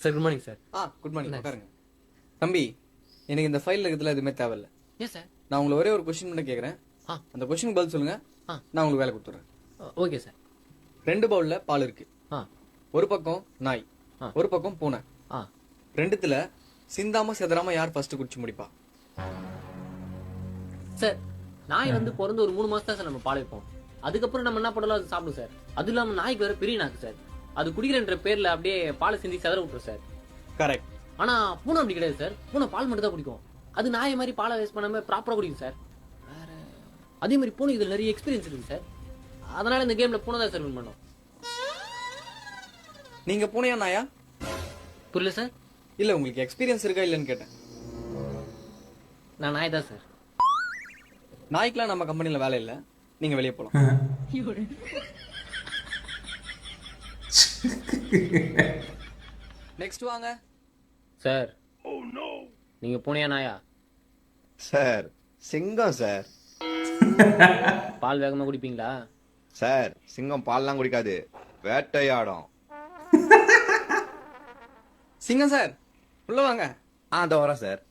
Sir good morning sir. Good morning. உட்காருங்க. தம்பி, எனக்கு இந்த ஃபைலில் இருக்கிறதுல எதுவுமே தேவையில்லை. ஏன் சார்? நான் உங்களை ஒரே ஒரு கொஸ்டின் மட்டும் கேட்குறேன். அந்த கொஸ்டினுக்கு பதில் சொல்லுங்க. நான் உங்களுக்கு வேலை கொடுத்துட்றேன். Okay sir. 2 பவுல்ல பால் இருக்கு. ஒரு பக்கம் நாய், ஒரு பக்கம் பூனை. ரெண்டுத்துல சிந்தாம செதறாம யார் ஃபர்ஸ்ட் குடிச்சு முடிப்பா? சார், நாய் வந்து பிறந்து ஒரு 3 மாசம் தான் சார் நம்ம பால் வைப்போம். அதுக்கப்புறம் நம்ம என்ன பண்ணலாம் அது சாப்பிடும் சார். அது இல்லாம நாய்க்கு வேற பெரிய நாக்கு சார். அது குடிக்கிறன்ற பேர்ல அப்படியே பாலை சிந்தி செதற விட்டுரும் சார். கரெக்ட். ஆனா பூனை அப்படி கிடையாது சார். பூனை பால் மட்டும் தான் குடிக்கும். அது நாய் மாதிரி பாலை வேஸ்ட் பண்ணாம ப்ராப்பரா குடிக்கும் சார். அதே மாதிரி பூனை இதுல நிறைய எக்ஸ்பீரியன்ஸ் இருக்கு சார். அதனால இந்த கேம்ல பூனை தான் சார் வின் பண்ணோம். நீங்க பூனையா நாயா? புரியல சார். இல்ல உங்களுக்கு எக்ஸ்பீரியன்ஸ் இருக்கா இல்லன்னு கேட்டேன். நான் நாய் தான் சார். நாய்க்கெல்லாம் நம்ம கம்பெனில வேலை இல்ல, நீங்க வெளியே போலாம். நெக்ஸ்ட் வாங்க சார். நீங்க பூனையா நாயா? சார் சிங்கம் சார். பால் வேகமா குடிப்பீங்களா? சார் சிங்கம் பால்லாம் குடிக்காது, வேட்டையாடும். சிங்கம் சார், உள்ள வாங்க. அதோ வரேன் சார்.